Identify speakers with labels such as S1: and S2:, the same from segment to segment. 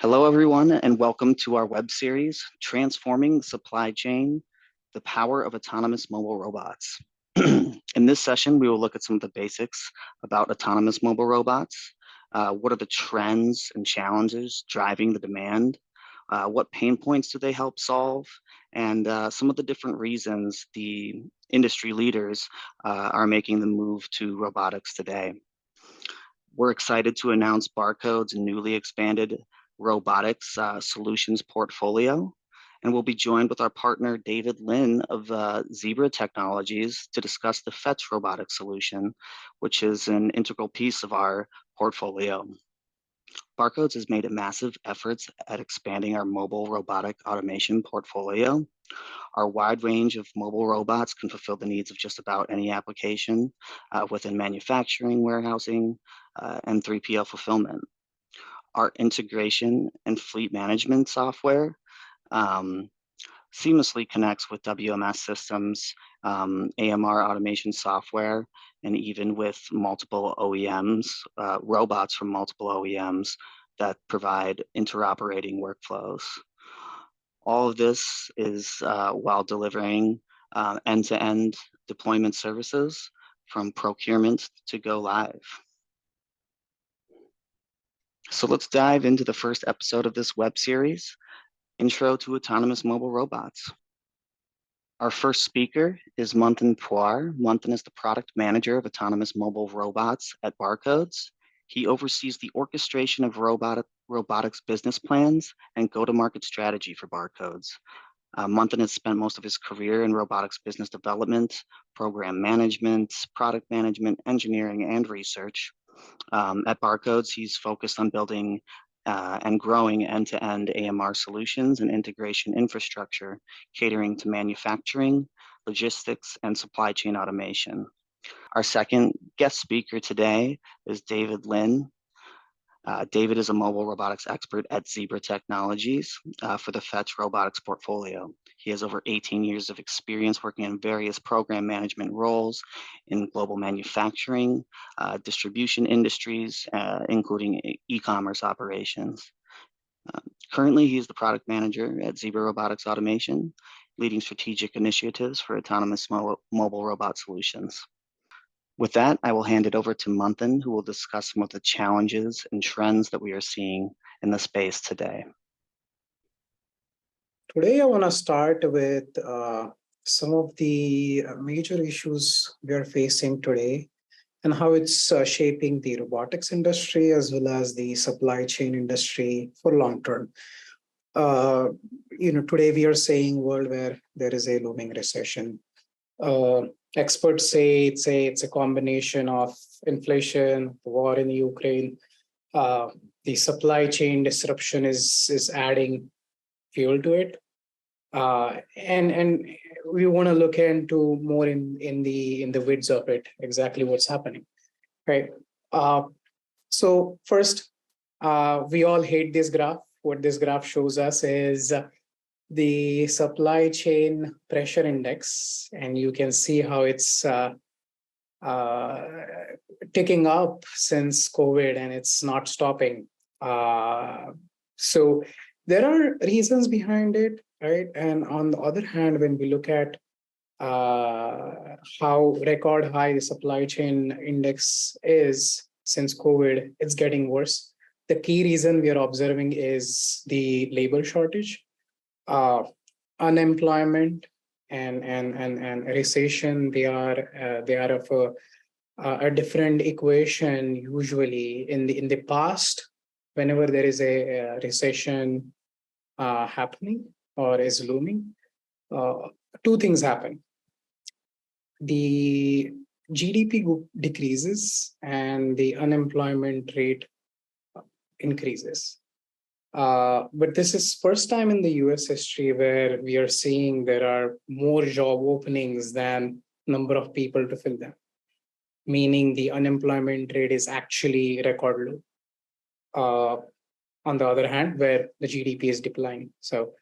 S1: Hello, everyone, and welcome to our web series, Transforming the Supply Chain, the Power of Autonomous Mobile Robots. In this session, we will look at some of the basics about autonomous mobile robots. What are the trends and challenges driving the demand? What pain points do they help solve? And some of the different reasons the industry leaders are making the move to robotics today. We're excited to announce Barcode's newly expanded robotics solutions portfolio. And we'll be joined with our partner, David Lin of Zebra Technologies, to discuss the Fetch robotic solution, which is an integral piece of our portfolio. Barcodes has made massive efforts at expanding our mobile robotic automation portfolio. Our wide range of mobile robots can fulfill the needs of just about any application within manufacturing, warehousing, and 3PL fulfillment. Our integration and fleet management software seamlessly connects with WMS systems, AMR automation software, and even with multiple OEMs, robots from multiple OEMs that provide interoperating workflows. All of this is while delivering end-to-end deployment services from procurement to go live. So let's dive into the first episode of this web series, Intro to Autonomous Mobile Robots. Our first speaker is Manthan Pawar. Manthan is the product manager of autonomous mobile robots at Barcodes. He oversees the orchestration of robotics business plans and go-to-market strategy for Barcodes. Manthan has spent most of his career in robotics business development, program management, product management, engineering, and research. At Barcodes, he's focused on building and growing end-to-end AMR solutions and integration infrastructure, catering to manufacturing, logistics, and supply chain automation. Our second guest speaker today is David Lin. David is a mobile robotics expert at Zebra Technologies for the Fetch robotics portfolio. He has over 18 years of experience working in various program management roles in global manufacturing, distribution industries, including e-commerce operations. Currently, he is the product manager at Zebra Robotics Automation, leading strategic initiatives for autonomous mobile robot solutions. With that, I will hand it over to Manthan, who will discuss some of the challenges and trends that we are seeing in the space today.
S2: Today, I want to start with some of the major issues we are facing today and how it's shaping the robotics industry as well as the supply chain industry for long term. Today we are seeing a world where there is a looming recession. Experts say it's a combination of inflation, the war in Ukraine, the supply chain disruption is adding fuel to it, and we want to look into more in the widths of it, exactly what's happening, right? So first, we all hate this graph. What this graph shows us is the supply chain pressure index, and you can see how it's ticking up since COVID, and it's not stopping. So there are reasons behind it, right? And on the other hand, when we look at how record high the supply chain index is since COVID, it's getting worse. The key reason we are observing is the labor shortage, unemployment, and recession. They are of a different equation usually. In the past, whenever there is a recession happening or is looming, two things happen. The GDP decreases and the unemployment rate increases. But this is first time in the US history where we are seeing there are more job openings than number of people to fill them, meaning the unemployment rate is actually record low. On the other hand, where the GDP is declining. So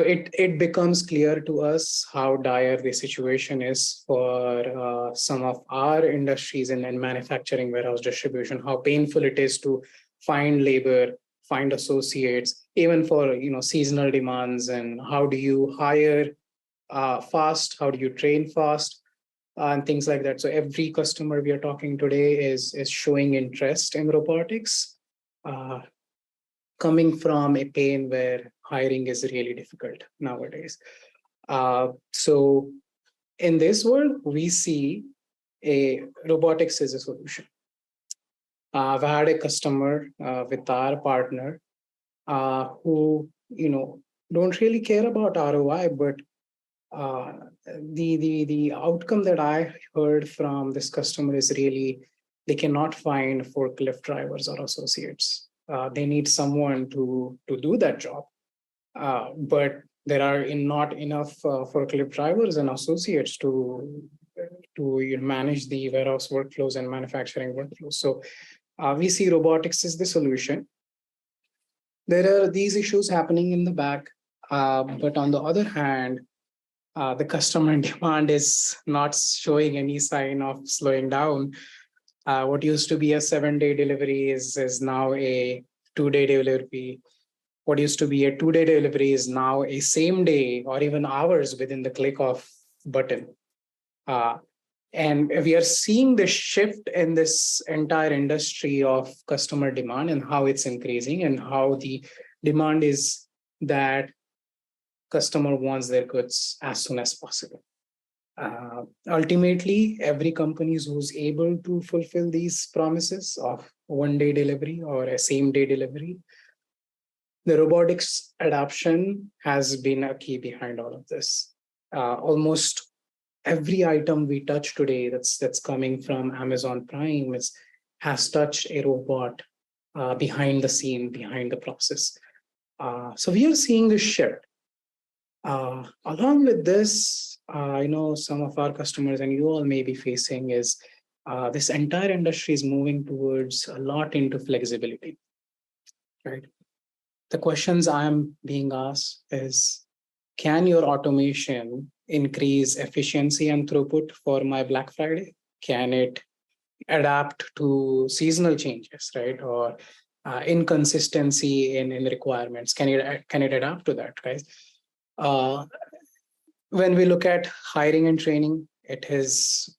S2: it becomes clear to us how dire the situation is for some of our industries in manufacturing, warehouse distribution, how painful it is to find labor, find associates, even for seasonal demands, and how do you hire fast, how do you train fast, and things like that. So every customer we are talking today is showing interest in robotics, uh, coming from a pain where hiring is really difficult nowadays. So in this world, we see a robotics as a solution. I've had a customer with our partner who don't really care about ROI, but the outcome that I heard from this customer is really they cannot find forklift drivers or associates. They need someone to do that job, but there are not enough forklift drivers and associates to manage the warehouse workflows and manufacturing workflows. So we see robotics is the solution. There are these issues happening in the back, but on the other hand, the customer demand is not showing any sign of slowing down. What used to be a 7-day delivery is now a 2-day delivery. What used to be a 2-day delivery is now a same day or even hours within the click of button. And we are seeing the shift in this entire industry of customer demand and how it's increasing, and how the demand is that customer wants their goods as soon as possible. Ultimately, every company who's able to fulfill these promises of 1-day delivery or a same-day delivery, the robotics adoption has been a key behind all of this. Almost every item we touch today that's coming from Amazon Prime has touched a robot behind the scene, behind the process. So we are seeing this shift. Along with this, I know some of our customers and you all may be facing is this entire industry is moving towards a lot into flexibility, right? The questions I'm being asked is, can your automation increase efficiency and throughput for my Black Friday? Can it adapt to seasonal changes, right? Or inconsistency in requirements? Can it adapt to that, guys? When we look at hiring and training, it has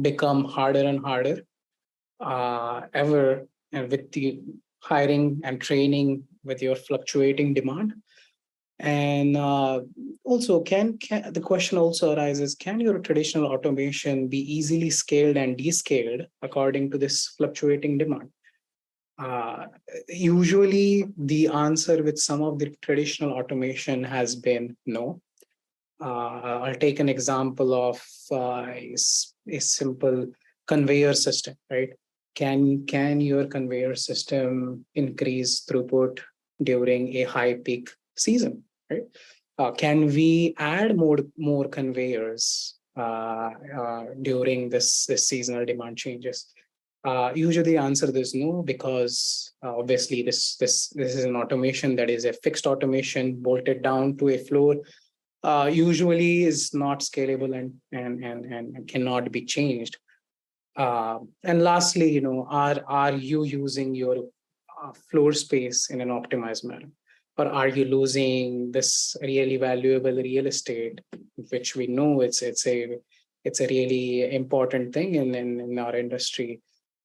S2: become harder and harder ever, and with the hiring and training with your fluctuating demand. And also, can the question also arises, can your traditional automation be easily scaled and descaled according to this fluctuating demand? Usually, the answer with some of the traditional automation has been no. I'll take an example of a simple conveyor system, right? Can your conveyor system increase throughput during a high peak season, right? Can we add more conveyors during this seasonal demand changes? Usually the answer is no, because obviously this is an automation that is a fixed automation bolted down to a floor, usually is not scalable and cannot be changed. And lastly, are you using your floor space in an optimized manner, or are you losing this really valuable real estate, which we know it's a really important thing in our industry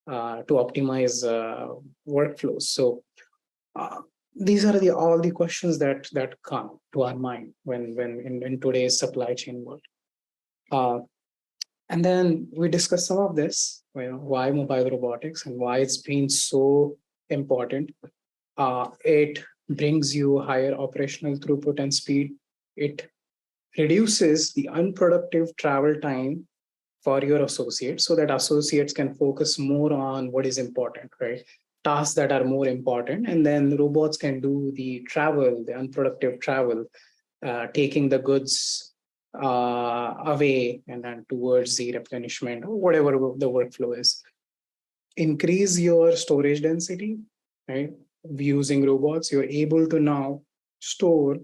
S2: to optimize workflows. So these are all the questions that come to our mind when in today's supply chain world. And then we discuss some of this, why mobile robotics and why it's been so important. It brings you higher operational throughput and speed. It reduces the unproductive travel time for your associates, so that associates can focus more on what is important, right? Tasks that are more important, and then robots can do the travel, the unproductive travel, taking the goods away and then towards the replenishment or whatever the workflow is. Increase your storage density, right? Using robots, you're able to now store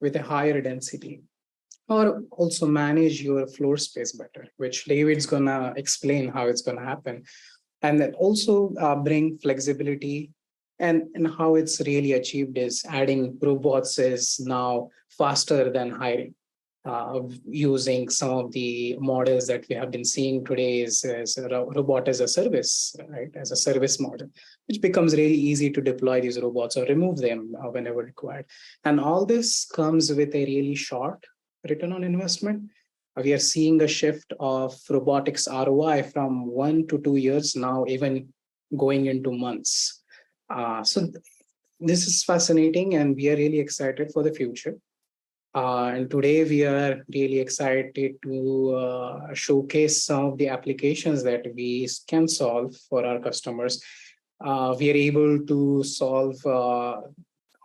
S2: with a higher density, or also manage your floor space better, which David's gonna explain how it's gonna happen. and then also bring flexibility. And how it's really achieved is adding robots is now faster than hiring. Using some of the models that we have been seeing today is a robot as a service, right? As a service model, which becomes really easy to deploy these robots or remove them whenever required. And all this comes with a really short return on investment. We are seeing a shift of robotics ROI from 1 to 2 years now, even going into months. So this is fascinating, and we are really excited for the future. And today we are really excited to showcase some of the applications that we can solve for our customers. We are able to solve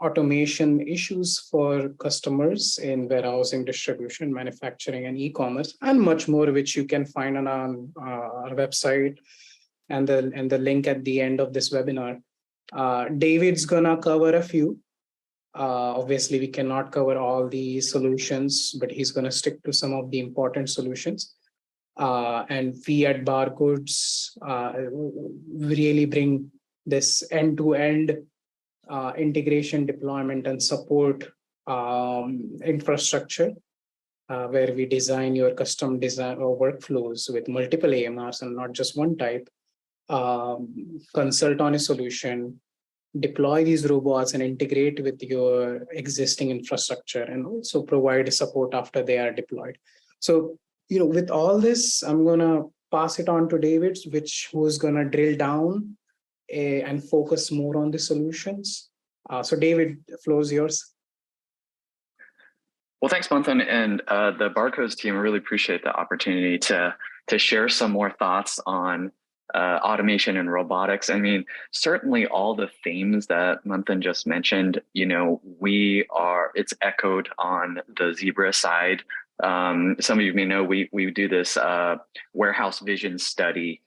S2: automation issues for customers in warehousing, distribution, manufacturing, and e-commerce, and much more, which you can find on our website and the link at the end of this webinar. David's gonna cover a few. Obviously, we cannot cover all the solutions, but he's going to stick to some of the important solutions. And we at Barcodes really bring this end-to-end integration, deployment, and support infrastructure, where we design your custom design or workflows with multiple AMRs and not just one type. Consult on a solution, deploy these robots and integrate with your existing infrastructure, and also provide support after they are deployed. So, with all this, I'm going to pass it on to David, who's going to drill down and focus more on the solutions. So David, the floor is yours.
S3: Well, thanks, Manthan, and the Barcodes team. I really appreciate the opportunity to share some more thoughts on automation and robotics. I mean, certainly all the themes that Manthan just mentioned, it's echoed on the Zebra side. Some of you may know we do this warehouse vision study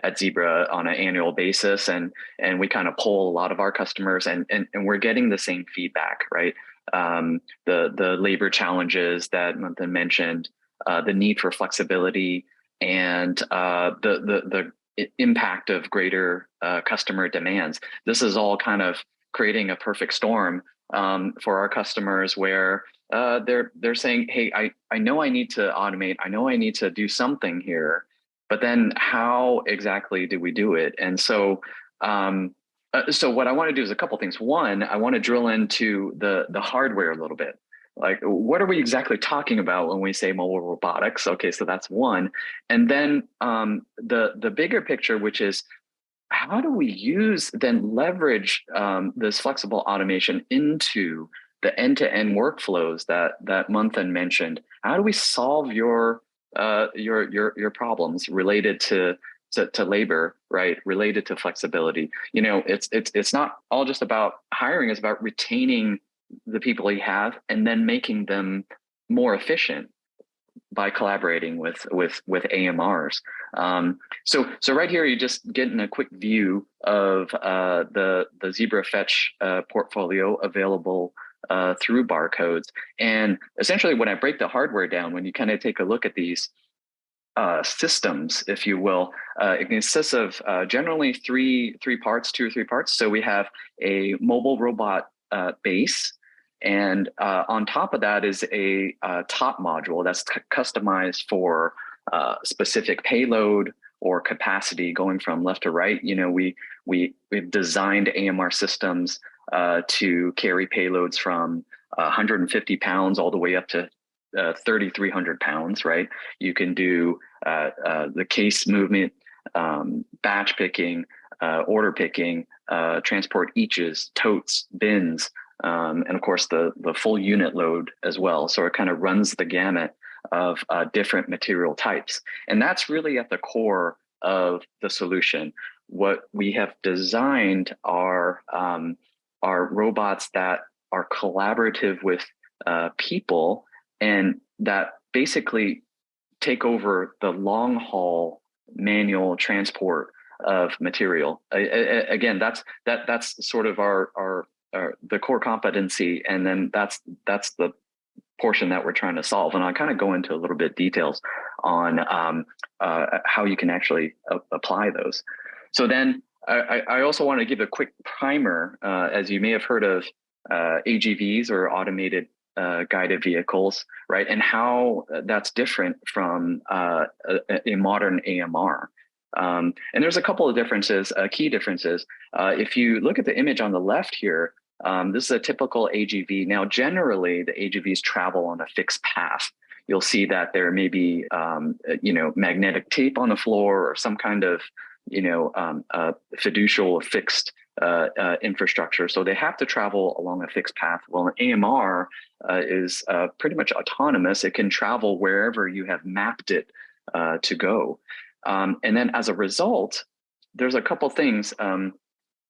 S3: at Zebra on an annual basis, and we kind of poll a lot of our customers, and we're getting the same feedback, right? The labor challenges that Manthan mentioned, the need for flexibility, and the impact of greater customer demands. This is all kind of creating a perfect storm for our customers, where they're saying, "Hey, I know I need to automate. I know I need to do something here, but then how exactly do we do it?" And so what I want to do is a couple things. One, I want to drill into the hardware a little bit. Like, what are we exactly talking about when we say mobile robotics? Okay, so that's one. And then the bigger picture, which is, how do we leverage this flexible automation into the end-to-end workflows that Manthan mentioned? How do we solve your problems related to labor, right? Related to flexibility. It's not all just about hiring, it's about retaining the people you have and then making them more efficient by collaborating with AMRs. So right here, you're just getting a quick view of the Zebra Fetch portfolio available through Barcodes. And essentially, when I break the hardware down, when you kind of take a look at these systems, if you will, it consists of generally three parts, 2 or 3 parts. So we have a mobile robot base, and on top of that is a top module that's customized for specific payload or capacity going from left to right. We've designed AMR systems to carry payloads from 150 pounds all the way up to 3,300 pounds, right? You can do the case movement, batch picking, order picking, transport eaches, totes, bins, and of course the full unit load as well. So it kind of runs the gamut of different material types. And that's really at the core of the solution. What we have designed are robots that are collaborative with people, and that basically take over the long haul manual transport of material. Again, that's sort of our the core competency, and then that's the portion that we're trying to solve. And I'll kind of go into a little bit details on how you can actually apply those. So then I also want to give a quick primer, as you may have heard of AGVs, or automated guided vehicles, right? And how that's different from a modern AMR. And there's a couple of differences, key differences. If you look at the image on the left here, this is a typical AGV. Now, generally, the AGVs travel on a fixed path. You'll see that there may be, magnetic tape on the floor, or some kind of, fiducial fixed infrastructure. So they have to travel along a fixed path. Well, an AMR is pretty much autonomous. It can travel wherever you have mapped it to go. And then as a result, there's a couple things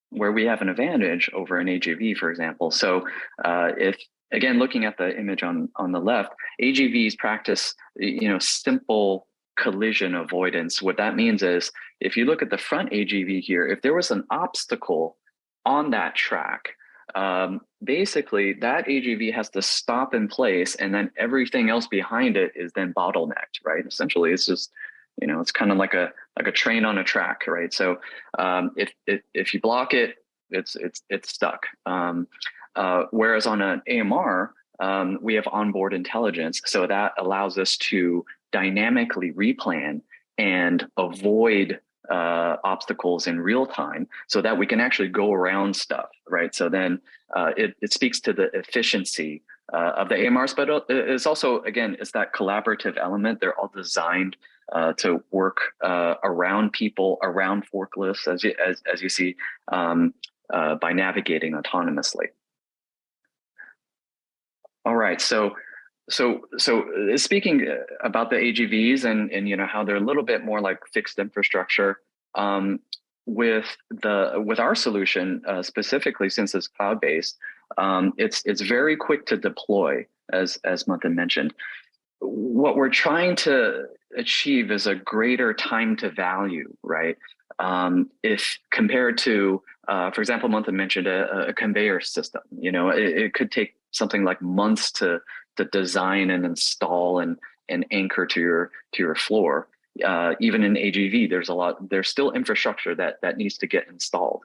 S3: where we have an advantage over an AGV, for example. So if, again, looking at the image on the left, AGVs practice, simple collision avoidance. What that means is, if you look at the front AGV here, if there was an obstacle on that track, basically that AGV has to stop in place, and then everything else behind it is then bottlenecked, right? Essentially, it's just, it's kind of like a train on a track, right? So if you block it, it's stuck. Whereas on an AMR, we have onboard intelligence, so that allows us to dynamically replan and avoid obstacles in real time, so that we can actually go around stuff, right? So then it speaks to the efficiency of the AMRs, but it's also, again, it's that collaborative element. They're all designed to work around people, around forklifts, as you see, by navigating autonomously. All right, so speaking about the AGVs and how they're a little bit more like fixed infrastructure, with our solution specifically, since it's cloud-based, it's very quick to deploy, as Manthan mentioned. What we're trying to achieve is a greater time to value, right? If compared to, for example, Manthan mentioned a conveyor system. It could take something like months to design and install and anchor to your floor. Even in AGV, there's still infrastructure that needs to get installed.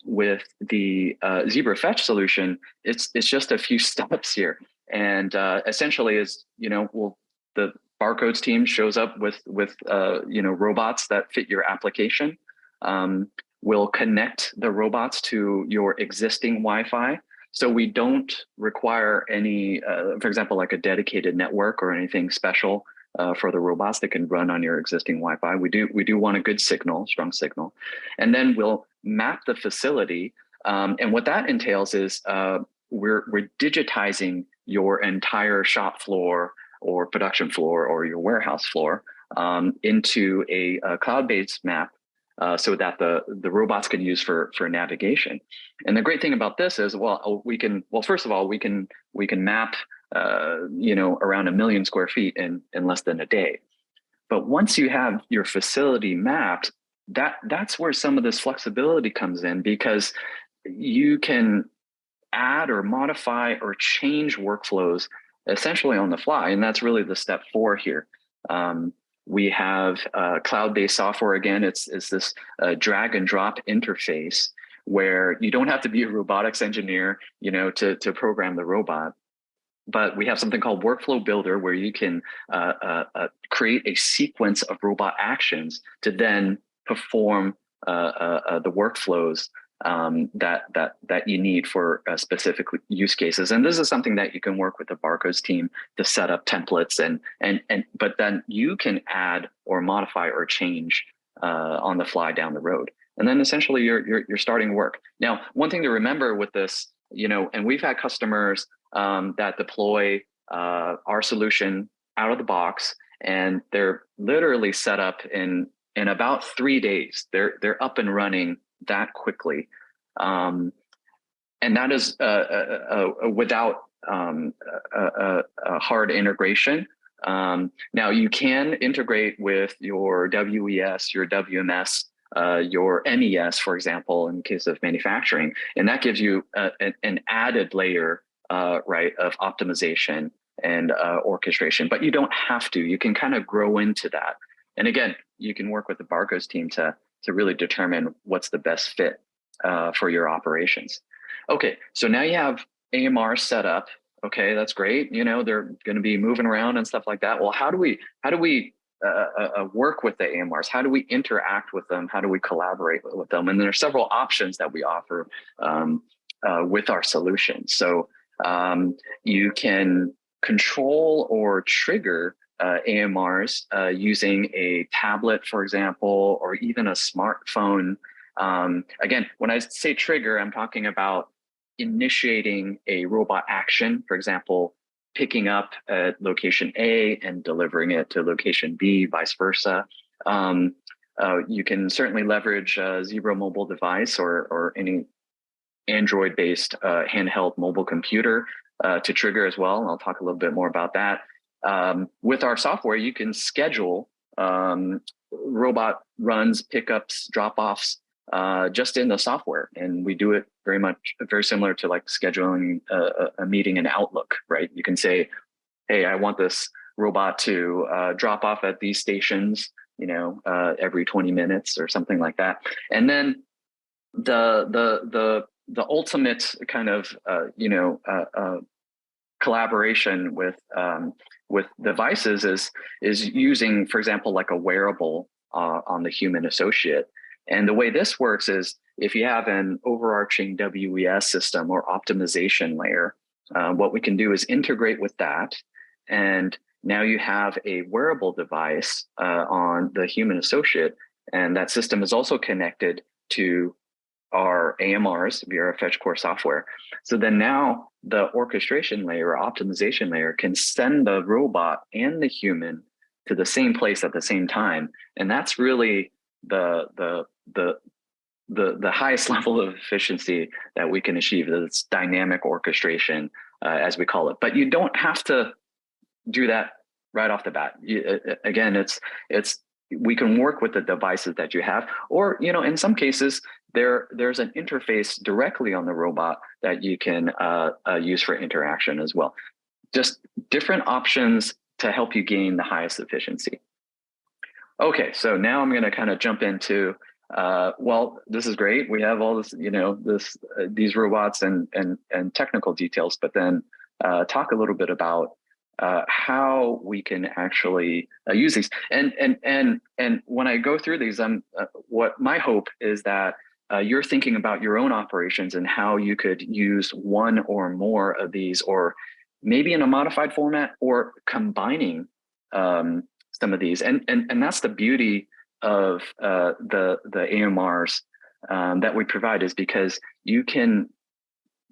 S3: With the Zebra Fetch solution, it's just a few steps here, and essentially is the barcodes team shows up with robots that fit your application. We'll connect the robots to your existing Wi-Fi. So we don't require any, for example, like a dedicated network or anything special for the robots that can run on your existing Wi-Fi. We do want a good signal, strong signal. And then we'll map the facility. And what that entails is we're digitizing your entire shop floor or production floor or your warehouse floor into a cloud-based map, so that the robots can use for navigation. And the great thing about this is, first of all, we can map around 1 million square feet in less than a day. But once you have your facility mapped, that's where some of this flexibility comes in, because you can add or modify or change workflows essentially on the fly. And that's really the step 4 here. We have cloud-based software. Again, it's this drag and drop interface where you don't have to be a robotics engineer, to program the robot. But we have something called Workflow Builder, where you can create a sequence of robot actions to then perform the workflows that you need for specific use cases. And this is something that you can work with the barcodes team to set up templates, but then you can add or modify or change on the fly down the road. And then essentially you're starting work. Now, one thing to remember with this, and we've had customers that deploy our solution out of the box, and they're literally set up in about 3 days. They're up and running that quickly, and that is without a hard integration. Now you can integrate with your WES, your WMS, your MES, for example, in case of manufacturing, and that gives you an added layer, right, of optimization and orchestration, but you don't have to. You can kind of grow into that. And again, you can work with the Barco's team to really determine what's the best fit for your operations. Okay, so now you have AMR set up. Okay, that's great. You know, they're going to be moving around and stuff like that. Well, how do we work with the AMRs? How do we interact with them? How do we collaborate with them? And there are several options that we offer with our solution. So you can control or trigger AMRs using a tablet, for example, or even a smartphone. Again, when I say trigger, I'm talking about initiating a robot action, for example, picking up at location A and delivering it to location B, vice versa. You can certainly leverage a Zebra mobile device or any Android-based handheld mobile computer to trigger as well. And I'll talk a little bit more about that. With our software, you can schedule robot runs, pickups, drop-offs just in the software. And we do it very similar to like scheduling a meeting in Outlook, right? You can say, hey, I want this robot to drop off at these stations, you know, every 20 minutes or something like that. And then the ultimate kind of collaboration with devices is using, for example, like a wearable on the human associate. And the way this works is if you have an overarching WES system or optimization layer, what we can do is integrate with that. And now you have a wearable device on the human associate, and that system is also connected to our AMRs via our Fetch Core software. So then now the orchestration layer or optimization layer can send the robot and the human to the same place at the same time. And that's really the highest level of efficiency that we can achieve. It's dynamic orchestration, as we call it. But you don't have to do that right off the bat. Again, we can work with the devices that you have, or in some cases there's an interface directly on the robot that you can use for interaction as well. Just different options to help you gain the highest efficiency. Okay, so now I'm going to kind of jump into well, this is great. We have all this, these robots and technical details, but then talk a little bit about how we can actually use these. And when I go through these, what my hope is that you're thinking about your own operations and how you could use one or more of these, or maybe in a modified format, or combining some of these. And that's the beauty of the AMRs that we provide, is because you can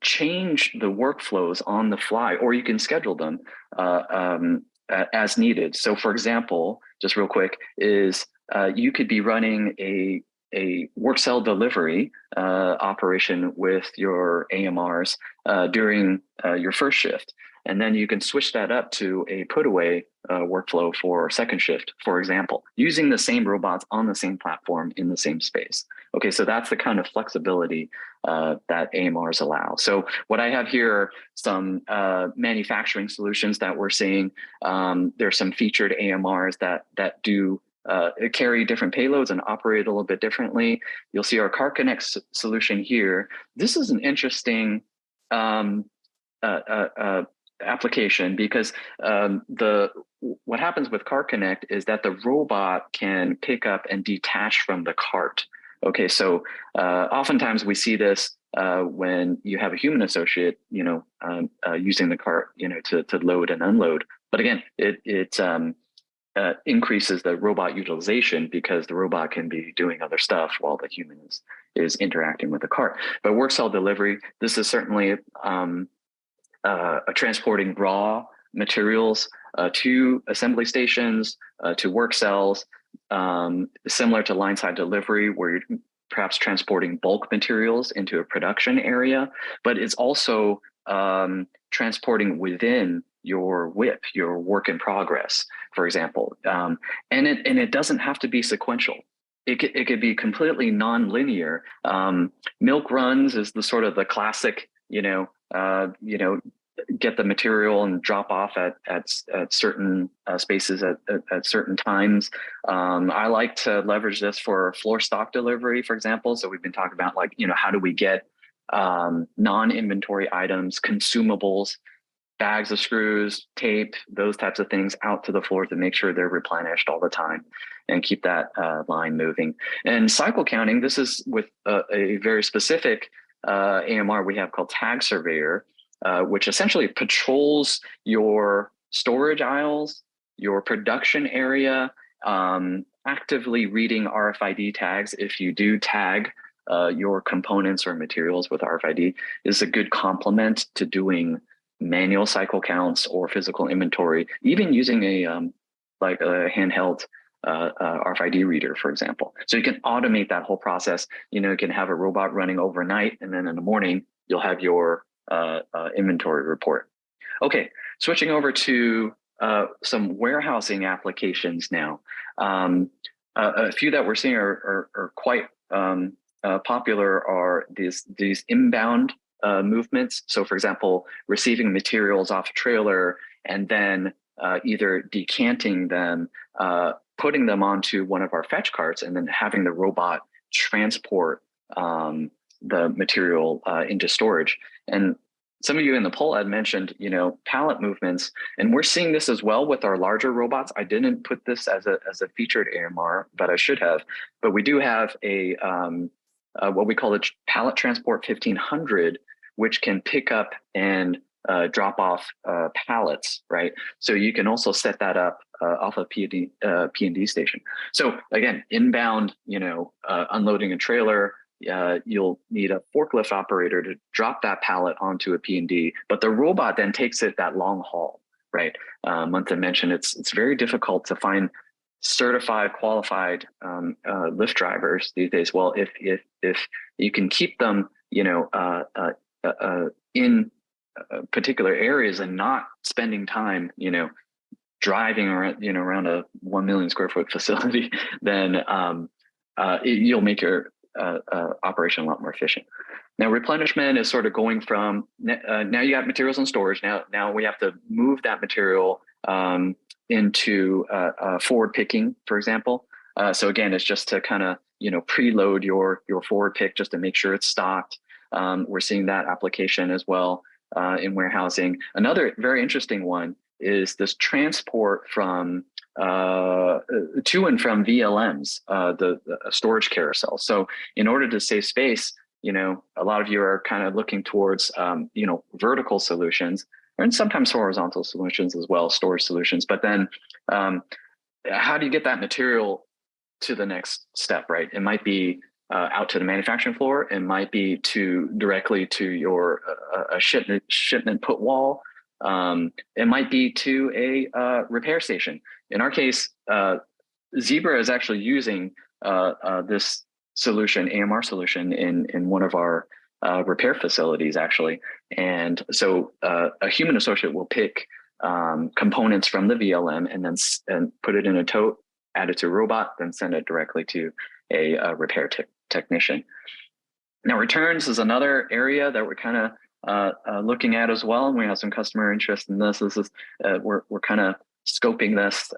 S3: change the workflows on the fly, or you can schedule them as needed. So for example, just real quick, is you could be running a work cell delivery operation with your AMRs during your first shift. And then you can switch that up to a put away workflow for second shift, for example, using the same robots on the same platform in the same space. Okay, so that's the kind of flexibility that AMRs allow. So what I have here are some manufacturing solutions that we're seeing. There's some featured AMRs that do carry different payloads and operate a little bit differently. You'll see our Car Connect solution here. This is an interesting application, because what happens with Car Connect is that the robot can pick up and detach from the cart. Okay, so oftentimes we see this when you have a human associate, using the cart, to load and unload. But again, it increases the robot utilization, because the robot can be doing other stuff while the human is interacting with the cart. But work cell delivery, this is certainly transporting raw materials to assembly stations, to work cells, similar to line side delivery, where you're perhaps transporting bulk materials into a production area, but it's also transporting within your WIP, your work in progress, for example. And it doesn't have to be sequential. It could be completely non-linear. Milk runs is the sort of the classic, get the material and drop off at certain spaces at certain times. I like to leverage this for floor stock delivery, for example. So we've been talking about, like, how do we get non-inventory items, consumables, bags of screws, tape, those types of things out to the floor to make sure they're replenished all the time and keep that line moving. And cycle counting, this is with a very specific AMR we have called Tag Surveyor, which essentially patrols your storage aisles, your production area, actively reading RFID tags. If you do tag your components or materials with RFID, is a good complement to doing manual cycle counts or physical inventory, even using a handheld RFID reader, for example. So you can automate that whole process. You can have a robot running overnight, and then in the morning, you'll have your inventory report. Okay, switching over to some warehousing applications now. A few that we're seeing are quite popular are these inbound movements. So, for example, receiving materials off a trailer and then either decanting them, putting them onto one of our fetch carts, and then having the robot transport the material into storage. And some of you in the poll had mentioned, pallet movements, and we're seeing this as well with our larger robots. I didn't put this as a featured AMR, but I should have. But we do have a what we call a pallet transport 1500, which can pick up and drop off pallets, right? So you can also set that up off a P&D station. So again, inbound, unloading a trailer, you'll need a forklift operator to drop that pallet onto a P&D, but the robot then takes it that long haul, right? Manthan mentioned it's very difficult to find certified, qualified lift drivers these days. Well, if you can keep them, in particular areas and not spending time, driving around a 1 million square foot facility, then you'll make your operation a lot more efficient. Now, replenishment is sort of going from now you have materials in storage. Now we have to move that material into forward picking, for example. So again, it's just to kind of preload your forward pick just to make sure it's stocked. We're seeing that application as well in warehousing. Another very interesting one is this transport from to and from VLMs, the storage carousel. So in order to save space, a lot of you are kind of looking towards vertical solutions, and sometimes horizontal solutions as well, storage solutions. But then how do you get that material to the next step, right? It might be out to the manufacturing floor. It might be directly to your a shipment put wall. It might be to a repair station. In our case, Zebra is actually using this solution, AMR solution, in one of our repair facilities, actually. And so a human associate will pick components from the VLM and put it in a tote, add it to a robot, then send it directly to a repair technician. Now, returns is another area that we're kind of looking at as well, and we have some customer interest in this. This is we're kind of scoping this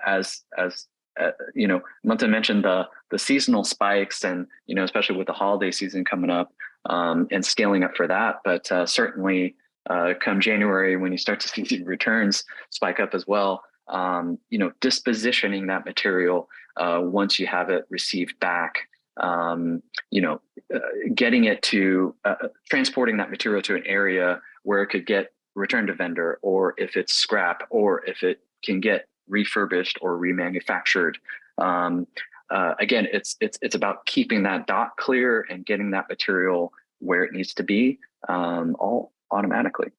S3: as Manthan mentioned the seasonal spikes, and especially with the holiday season coming up, and scaling up for that. But certainly, come January, when you start to see returns spike up as well, dispositioning that material once you have it received back, getting it to transporting that material to an area where it could get returned to vendor, or if it's scrap, or if it can get refurbished or remanufactured. Again, it's about keeping that dot clear and getting that material where it needs to be, all automatically.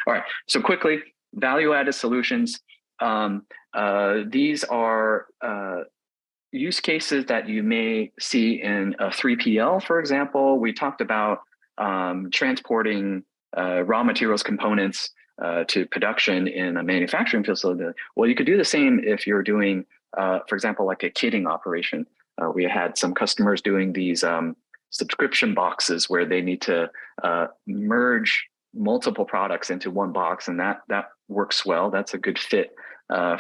S3: All right, so quickly, value-added solutions. These are use cases that you may see in a 3PL, for example. We talked about transporting raw materials components to production in a manufacturing facility. Well, you could do the same if you're doing, for example, like a kitting operation. We had some customers doing these subscription boxes where they need to merge multiple products into one box, and that works well. That's a good fit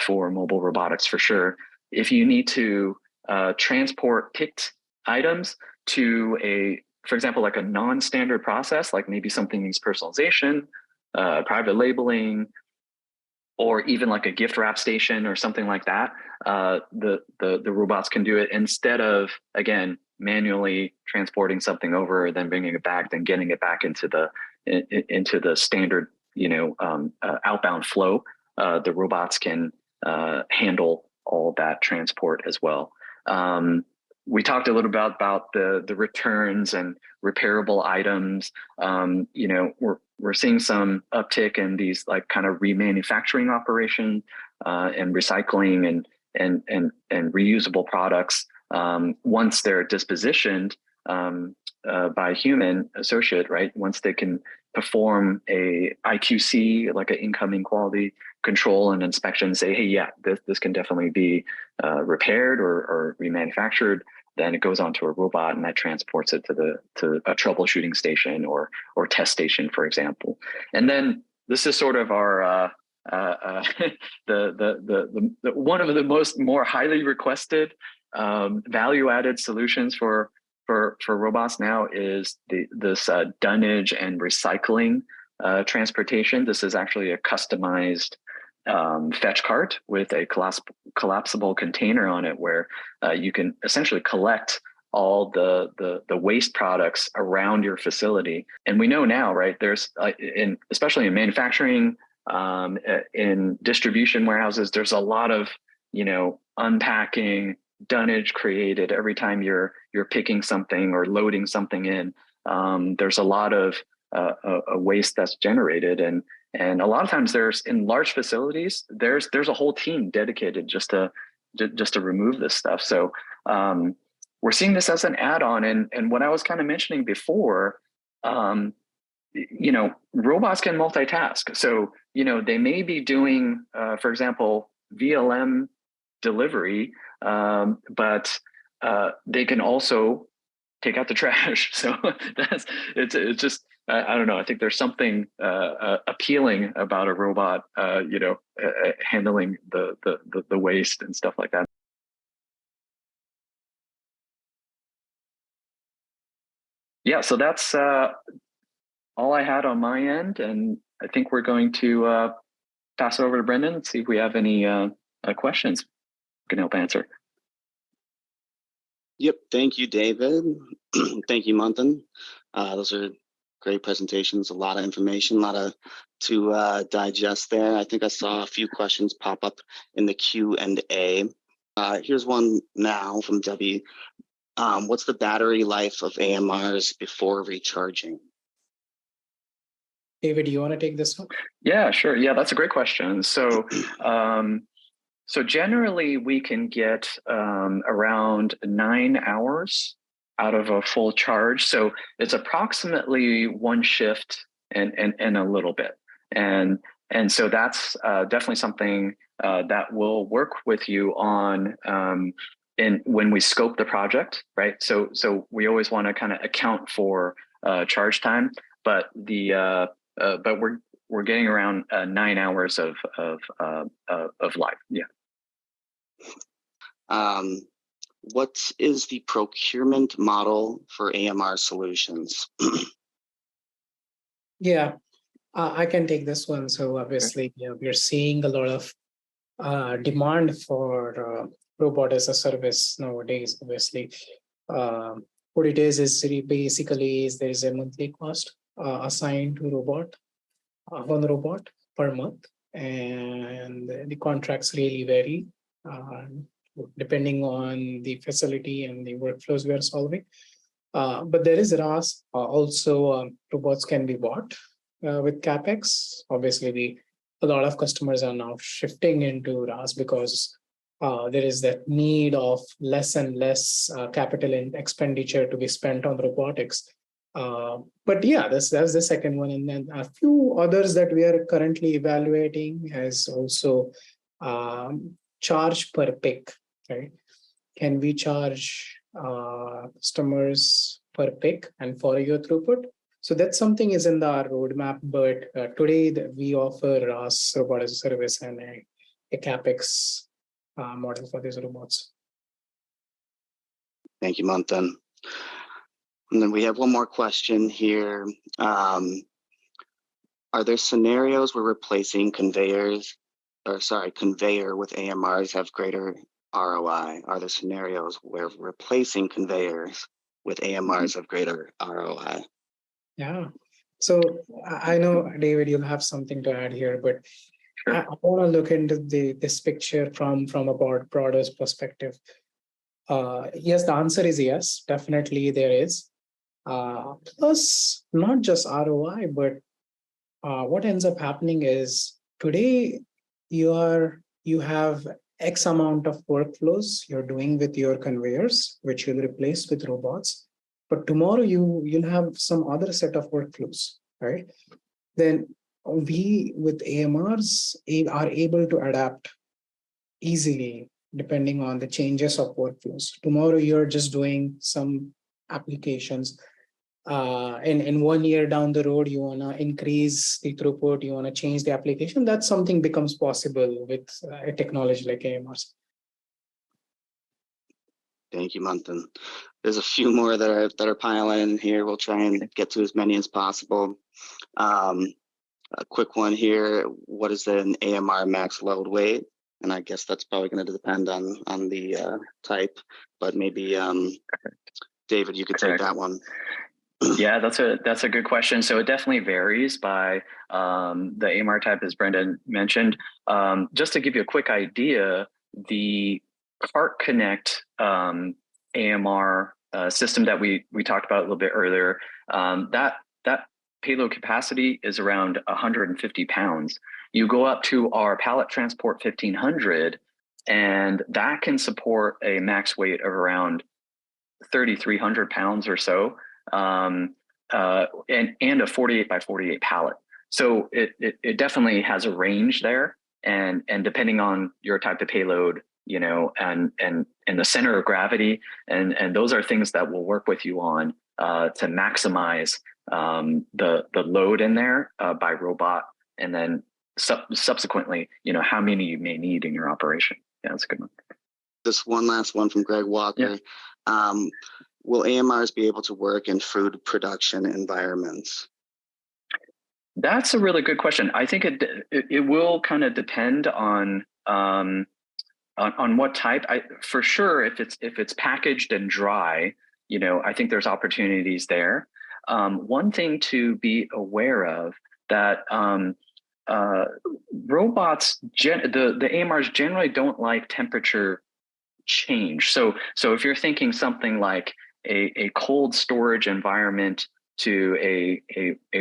S3: for mobile robotics for sure. If you need to transport picked items to for example, like a non-standard process, like maybe something needs personalization, private labeling, or even like a gift wrap station or something like that, the robots can do it instead of, again, manually transporting something over, then bringing it back, then getting it back into the standard, outbound flow. The robots can handle all that transport as well. We talked a little bit about the returns and repairable items. We're seeing some uptick in these like kind of remanufacturing operation and recycling and reusable products once they're dispositioned by a human associate, right? Once they can perform a IQC, like an incoming quality control and inspection, say, hey, yeah, this can definitely be repaired or remanufactured. Then it goes onto a robot and that transports it to a troubleshooting station or test station, for example. And then this is sort of our the one of the more highly requested value-added solutions for robots now is this dunnage and recycling transportation. This is actually a customized fetch cart with a collapsible container on it, where you can essentially collect all the waste products around your facility. And we know now, right? There's especially in manufacturing, in distribution warehouses, there's a lot of unpacking, dunnage created every time you're picking something or loading something in. There's a lot of waste that's generated, and a lot of times in large facilities, there's a whole team dedicated just to remove this stuff. So we're seeing this as an add-on, and what I was kind of mentioning before, robots can multitask. So they may be doing, for example, VLM delivery, but they can also take out the trash. So it's just, I don't know. I think there's something appealing about a robot, handling the waste and stuff like that. Yeah, so that's all I had on my end, and I think we're going to pass it over to Brendan and see if we have any questions we can help answer.
S1: Yep, thank you, David. Thank you, Manthan. Those are great presentations, a lot of information, a lot to digest there. I think I saw a few questions pop up in the Q&A. Here's one now from Debbie. What's the battery life of AMRs before recharging?
S2: David, do you want to take this one?
S3: Yeah, sure. Yeah, that's a great question. So, so generally we can get around 9 hours out of a full charge. So it's approximately one shift and a little bit. And so that's definitely something that will work with you on when we scope the project, right? So we always want to kind of account for charge time, but but we're getting around 9 hours of life. Yeah.
S1: What is the procurement model for AMR solutions?
S2: Yeah, I can take this one. So obviously, we're seeing a lot of demand for robot as a service nowadays. Obviously, what it is basically there is a monthly cost assigned to one robot per month, and the contracts really vary depending on the facility and the workflows we are solving. But there is RAS. Also, robots can be bought with CapEx. Obviously, a lot of customers are now shifting into RAS because there is that need of less and less capital expenditure to be spent on robotics. But yeah, that's the second one. And then a few others that we are currently evaluating as also charge per pick, right? Can we charge customers per pick and for your throughput? So that's something is in our roadmap, but today we offer RAS, robot as a service, and a CapEx model for these robots.
S1: Thank you, Manthan. And then we have one more question here. Are there scenarios where replacing conveyor with AMRs have greater ROI? Are there scenarios where replacing conveyors with AMRs have greater ROI?
S2: Yeah. So I know, David, you'll have something to add here, but sure. I want to look into this picture from a broader perspective. Yes, the answer is yes, definitely there is. Plus, not just ROI, but what ends up happening is today you have X amount of workflows you're doing with your conveyors, which you'll replace with robots. But tomorrow you'll have some other set of workflows, right? Then we with AMRs are able to adapt easily depending on the changes of workflows. Tomorrow you're just doing some applications. In 1 year down the road, you want to increase the throughput, you want to change the application. That's something becomes possible with a technology like AMRs.
S1: Thank you, Manthan. There's a few more that are piling in here. We'll try and get to as many as possible. A quick one here. What is an AMR max load weight? And I guess that's probably going to depend on the type, but maybe David, you could take that one.
S3: Yeah, that's a good question. So it definitely varies by the AMR type, as Brendan mentioned. Just to give you a quick idea, the Cart Connect AMR system that we talked about a little bit earlier, that payload capacity is around 150 pounds. You go up to our pallet transport 1500, and that can support a max weight of around 3,300 pounds or so, and a 48 by 48 pallet. So it definitely has a range there, and depending on your type of payload, you know, and the center of gravity, and those are things that we'll work with you on to maximize the load in there by robot, and then subsequently, you know, how many you may need in your operation. Yeah, that's a good one.
S1: Just one last one from Greg Walker. Yeah. Will AMRs be able to work in food production environments?
S3: That's a really good question. I think it will kind of depend on what type. For sure, if it's packaged and dry, you know, I think there's opportunities there. One thing to be aware of that robots, the AMRs generally don't like temperature change. So if you're thinking something like a cold storage environment to a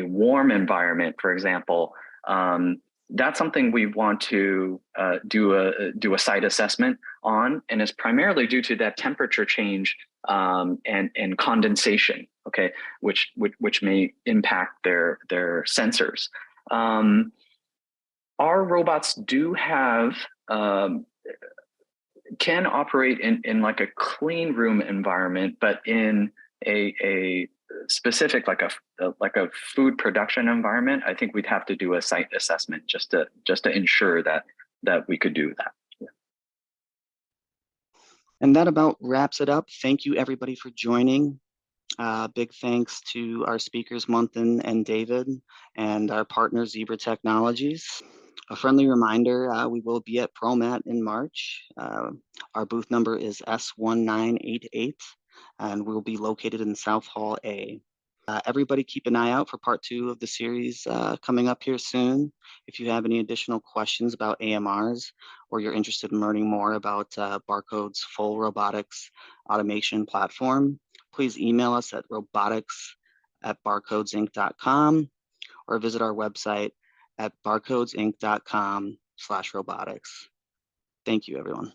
S3: warm environment, for example, that's something we want to do a site assessment on, and it's primarily due to that temperature change and condensation, okay, which may impact their sensors. Our robots do have can operate in like a clean room environment, but in a specific like a food production environment, I think we'd have to do a site assessment just to ensure that we could do that. Yeah.
S1: And that about wraps it up. Thank you everybody for joining. Big thanks to our speakers, Manthan and David, and our partner, Zebra Technologies. A friendly reminder, we will be at ProMat in March. Our booth number is S1988, and we'll be located in South Hall A. Everybody keep an eye out for part 2 of the series coming up here soon. If you have any additional questions about AMRs, or you're interested in learning more about Barcode's full robotics automation platform, please email us at robotics@barcodesinc.com or visit our website at barcodesinc.com/robotics. Thank you, everyone.